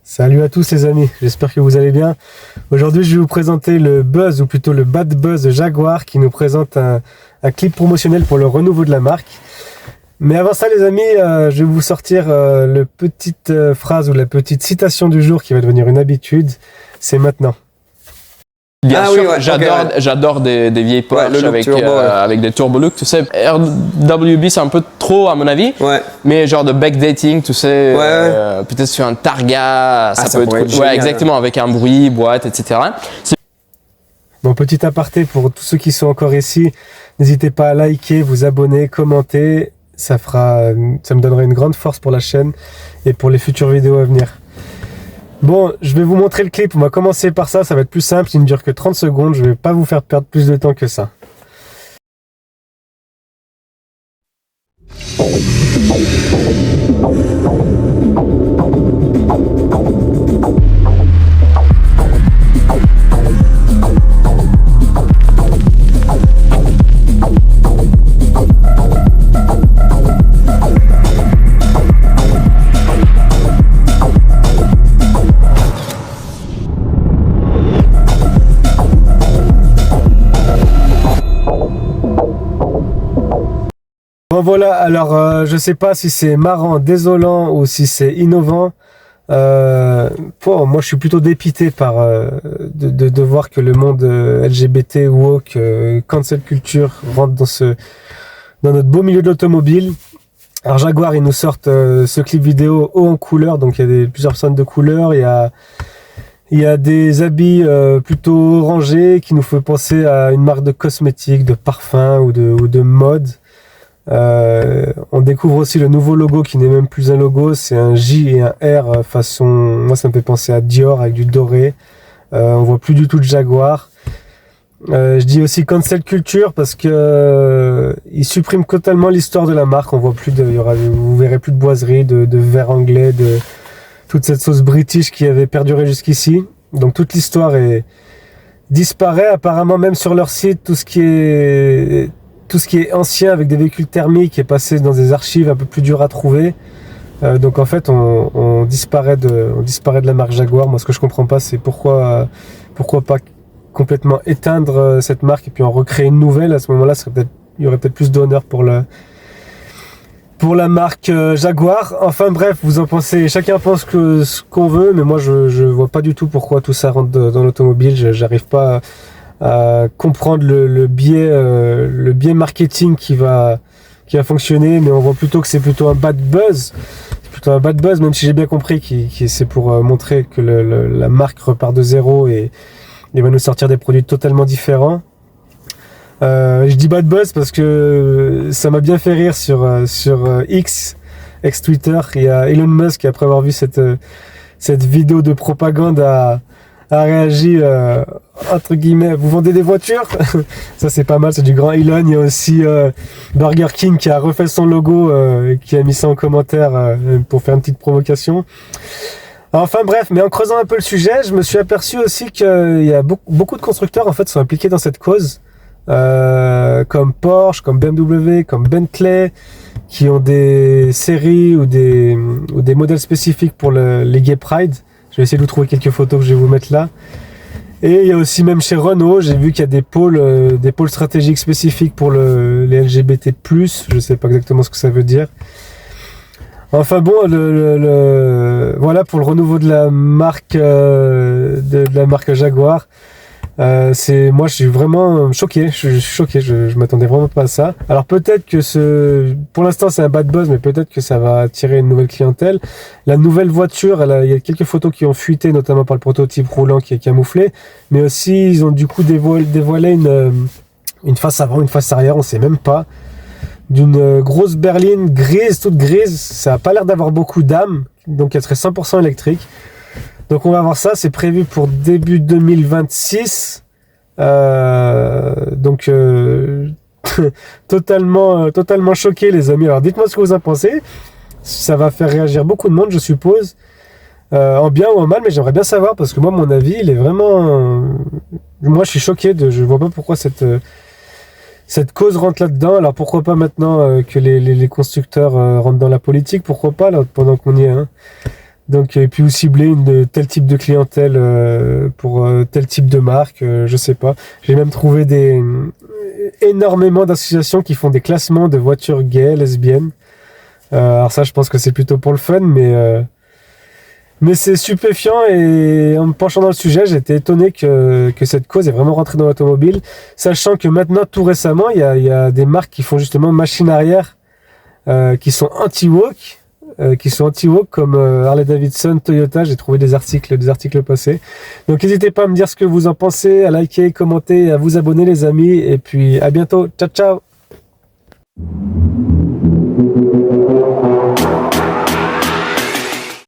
Salut à tous les amis, j'espère que vous allez bien. Aujourd'hui je vais vous présenter le buzz, ou plutôt le bad buzz de Jaguar qui nous présente un clip promotionnel pour le renouveau de la marque. Mais avant ça les amis, je vais vous sortir la petite phrase ou la petite citation du jour qui va devenir une habitude. C'est maintenant. Bien sûr, oui, ouais, j'adore des vieilles Porsche avec, turbo, avec des turbo look, tu sais. RWB c'est un peu trop à mon avis, mais genre de backdating, tu sais, peut-être sur un Targa, ça peut être génial, exactement, avec un bruit, boîte, etc. Bon, petit aparté pour tous ceux qui sont encore ici, n'hésitez pas à liker, vous abonner, commenter, ça me donnera une grande force pour la chaîne et pour les futures vidéos à venir. Bon, je vais vous montrer le clip, on va commencer par ça va être plus simple, il ne dure que 30 secondes, je vais pas vous faire perdre plus de temps que ça. Bon voilà, alors je sais pas si c'est marrant, désolant ou si c'est innovant. Moi je suis plutôt dépité par de voir que le monde LGBT, woke, cancel culture rentre dans notre beau milieu de l'automobile. Alors Jaguar ils nous sortent ce clip vidéo haut en couleur, donc il y a plusieurs personnes de couleur, il y a des habits plutôt orangés qui nous font penser à une marque de cosmétiques, de parfums ou de mode. On découvre aussi le nouveau logo qui n'est même plus un logo, c'est un J et un R façon, moi ça me fait penser à Dior avec du doré. On voit plus du tout de Jaguar. Je dis aussi cancel culture parce que il supprime totalement l'histoire de la marque. On voit plus vous verrez plus de boiserie, de verre anglais, de toute cette sauce british qui avait perduré jusqu'ici. Donc toute l'histoire disparaît. Apparemment même sur leur site, tout ce qui est ancien avec des véhicules thermiques est passé dans des archives un peu plus dures à trouver. Donc en fait on disparaît de la marque Jaguar. Moi ce que je comprends pas c'est pourquoi pas complètement éteindre cette marque et puis en recréer une nouvelle. À ce moment-là il y aurait peut-être plus d'honneur pour la marque Jaguar. Enfin bref, vous en pensez, chacun pense ce qu'on veut, mais moi je vois pas du tout pourquoi tout ça rentre dans l'automobile. J'arrive pas à comprendre le biais marketing qui va fonctionner, mais on voit plutôt que c'est plutôt un bad buzz. C'est plutôt un bad buzz, même si j'ai bien compris que c'est pour montrer que la marque repart de zéro et va nous sortir des produits totalement différents. Je dis bad buzz parce que ça m'a bien fait rire sur X, ex-Twitter. Il y a Elon Musk, après avoir vu cette vidéo de propagande, a réagi entre guillemets, vous vendez des voitures? Ça c'est pas mal, c'est du grand Elon. Il y a aussi Burger King qui a refait son logo et qui a mis ça en commentaire pour faire une petite provocation. Enfin bref, mais en creusant un peu le sujet, je me suis aperçu aussi qu'il y a beaucoup de constructeurs en fait sont impliqués dans cette cause, comme Porsche, comme BMW, comme Bentley, qui ont des séries ou des modèles spécifiques pour les Gay Pride. Je vais essayer de vous trouver quelques photos que je vais vous mettre là. Et il y a aussi même chez Renault, j'ai vu qu'il y a des pôles stratégiques spécifiques pour les LGBT+. Je sais pas exactement ce que ça veut dire. Enfin bon, voilà pour le renouveau de la marque Jaguar. Moi je suis vraiment choqué, je m'attendais vraiment pas à ça. Alors peut-être que pour l'instant c'est un bad buzz, mais peut-être que ça va attirer une nouvelle clientèle. La nouvelle voiture, il y a quelques photos qui ont fuité, notamment par le prototype roulant qui est camouflé, mais aussi ils ont du coup dévoilé une face avant, une face arrière, on sait même pas, d'une grosse berline grise, toute grise. Ça a pas l'air d'avoir beaucoup d'âme, donc elle serait 100% électrique. Donc on va voir ça, c'est prévu pour début 2026. Totalement choqué les amis. Alors dites-moi ce que vous en pensez. Ça va faire réagir beaucoup de monde, je suppose. En bien ou en mal, mais j'aimerais bien savoir parce que moi mon avis il est vraiment... Moi je suis choqué, je vois pas pourquoi cette cause rentre là-dedans. Alors pourquoi pas maintenant que les constructeurs rentrent dans la politique, pourquoi pas là, pendant qu'on y est, hein. Donc, et puis ou cibler tel type de clientèle pour tel type de marque, je sais pas. J'ai même trouvé énormément d'associations qui font des classements de voitures gays, lesbiennes. Alors ça, je pense que c'est plutôt pour le fun, mais c'est stupéfiant, et en me penchant dans le sujet, j'étais étonné que cette cause est vraiment rentrée dans l'automobile, sachant que maintenant, tout récemment, il y a des marques qui font justement machine arrière, qui sont anti-woke, comme Harley Davidson, Toyota. J'ai trouvé des articles passés. Donc n'hésitez pas à me dire ce que vous en pensez, à liker, commenter, à vous abonner les amis, et puis à bientôt. Ciao ciao.